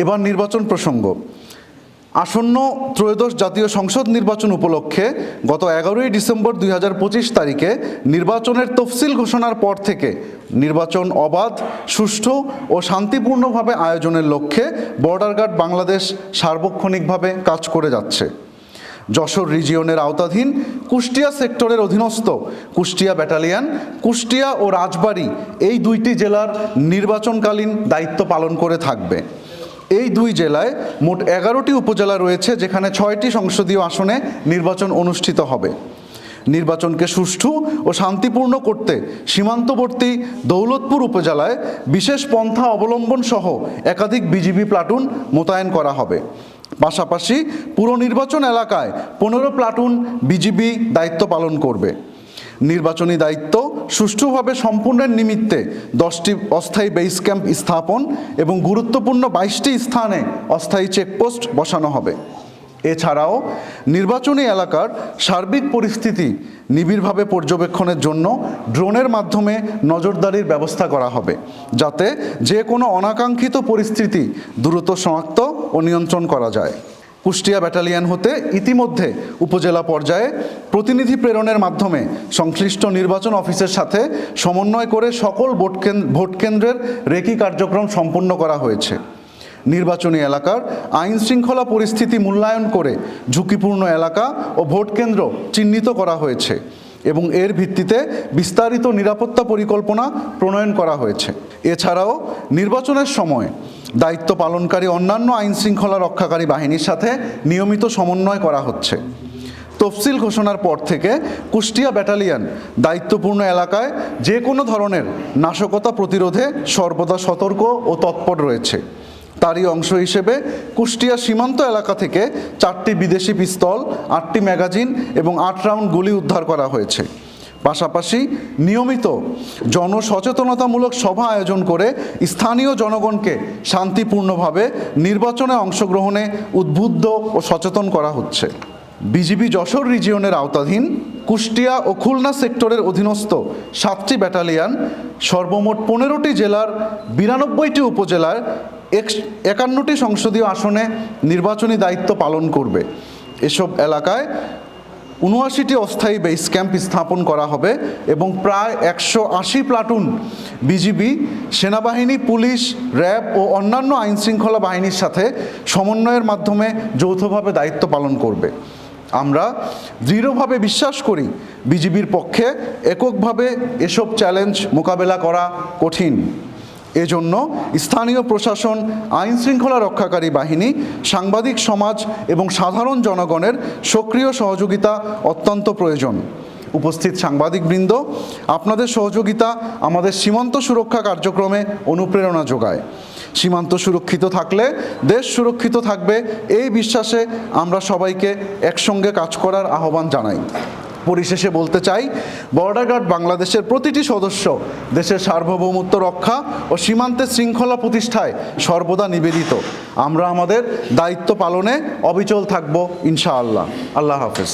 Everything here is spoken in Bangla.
এবার নির্বাচন প্রসঙ্গ। আসন্ন ত্রয়োদশ জাতীয় সংসদ নির্বাচন উপলক্ষে গত 11ই ডিসেম্বর 2025 তারিখে নির্বাচনের তফসিল ঘোষণার পর থেকে নির্বাচন অবাধ, সুষ্ঠু ও শান্তিপূর্ণভাবে আয়োজনের লক্ষ্যে বর্ডার গার্ড বাংলাদেশ সার্বক্ষণিকভাবে কাজ করে যাচ্ছে। যশোর রিজিয়নের আওতাধীন কুষ্টিয়া সেক্টরের অধীনস্থ কুষ্টিয়া ব্যাটালিয়ন কুষ্টিয়া ও রাজবাড়ী এই দুইটি জেলার নির্বাচনকালীন দায়িত্ব পালন করে থাকবে। এই দুই জেলায় মোট 11টি উপজেলা রয়েছে, যেখানে 6টি সংসদীয় আসনে নির্বাচন অনুষ্ঠিত হবে। নির্বাচনকে সুষ্ঠু ও শান্তিপূর্ণ করতে সীমান্তবর্তী দৌলতপুর উপজেলায় বিশেষ পন্থা অবলম্বন সহ একাধিক বিজিবি প্লাটুন মোতায়েন করা হবে। পাশাপাশি পুরো নির্বাচন এলাকায় 15 প্লাটুন বিজিবি দায়িত্ব পালন করবে। নির্বাচনী দায়িত্ব সুষ্ঠুভাবে সম্পূর্ণের নিমিত্তে 10টি অস্থায়ী বেস ক্যাম্প স্থাপন এবং গুরুত্বপূর্ণ 22টি স্থানে অস্থায়ী চেকপোস্ট বসানো হবে। এছাড়াও নির্বাচনী এলাকার সার্বিক পরিস্থিতি নিবিড়ভাবে পর্যবেক্ষণের জন্য ড্রোনের মাধ্যমে নজরদারির ব্যবস্থা করা হবে, যাতে যে কোনো অনাকাঙ্ক্ষিত পরিস্থিতি দ্রুত শনাক্ত ও নিয়ন্ত্রণ করা যায়। কুষ্টিয়া ব্যাটালিয়ন হতে ইতিমধ্যে উপজেলা পর্যায়ে প্রতিনিধি প্রেরণের মাধ্যমে সংশ্লিষ্ট নির্বাচন অফিসের সাথে সমন্বয় করে সকল ভোট কেন্দ্রের রেকি কার্যক্রম সম্পন্ন করা হয়েছে। নির্বাচনী এলাকার আইন শৃঙ্খলা পরিস্থিতি মূল্যায়ন করে ঝুঁকিপূর্ণ এলাকা ও ভোট কেন্দ্র চিহ্নিত করা হয়েছে এবং এর ভিত্তিতে বিস্তারিত নিরাপত্তা পরিকল্পনা প্রণয়ন করা হয়েছে। এছাড়াও নির্বাচনের সময় দায়িত্ব পালনকারী অন্যান্য আইন শৃঙ্খলা রক্ষাকারী বাহিনীর সাথে নিয়মিত সমন্বয় করা হচ্ছে। তফসিল ঘোষণার পর থেকে কুষ্টিয়া ব্যাটালিয়ন দায়িত্বপূর্ণ এলাকায় যে কোনো ধরনের নাশকতা প্রতিরোধে সর্বদা সতর্ক ও তৎপর রয়েছে। তারই অংশ হিসেবে কুষ্টিয়া সীমান্ত এলাকা থেকে 4টি বিদেশি পিস্তল, 8টি ম্যাগাজিন এবং 8 রাউন্ড গুলি উদ্ধার করা হয়েছে। পাশাপাশি নিয়মিত জনসচেতনতামূলক সভা আয়োজন করে স্থানীয় জনগণকে শান্তিপূর্ণভাবে নির্বাচনে অংশগ্রহণে উদ্বুদ্ধ ও সচেতন করা হচ্ছে। বিজিবি যশোর রিজিয়নের আওতাধীন কুষ্টিয়া ও খুলনা সেক্টরের অধীনস্থ 7টি ব্যাটালিয়ন সর্বমোট 15টি জেলার 92টি উপজেলার 51টি সংসদীয় আসনে নির্বাচনী দায়িত্ব পালন করবে। এসব এলাকায় 79টি অস্থায়ী বেস ক্যাম্প স্থাপন করা হবে এবং প্রায় 180 প্লাটুন বিজিবি, সেনাবাহিনী, পুলিশ, র্যাব ও অন্যান্য আইনশৃঙ্খলা বাহিনীর সাথে সমন্বয়ের মাধ্যমে যৌথভাবে দায়িত্ব পালন করবে। আমরা দৃঢ়ভাবে বিশ্বাস করি, বিজিবির পক্ষে এককভাবে এসব চ্যালেঞ্জ মোকাবেলা করা কঠিন। এজন্য স্থানীয় প্রশাসন, আইন শৃঙ্খলা রক্ষাকারী বাহিনী, সাংবাদিক সমাজ এবং সাধারণ জনগণের সক্রিয় সহযোগিতা অত্যন্ত প্রয়োজন। উপস্থিত সাংবাদিকবৃন্দ, আপনাদের সহযোগিতা আমাদের সীমান্ত সুরক্ষা কার্যক্রমে অনুপ্রেরণা যোগায়। সীমান্ত সুরক্ষিত থাকলে দেশ সুরক্ষিত থাকবে, এই বিশ্বাসে আমরা সবাইকে একসঙ্গে কাজ করার আহ্বান জানাই। পরিশেষে বলতে চাই, বর্ডার গার্ড বাংলাদেশের প্রতিটি সদস্য দেশের সার্বভৌমত্ব রক্ষা ও সীমান্তে শৃঙ্খলা প্রতিষ্ঠায় সর্বদা নিবেদিত। আমরা আমাদের দায়িত্ব পালনে অবিচল থাকব ইনশাআল্লাহ। আল্লাহ হাফেজ।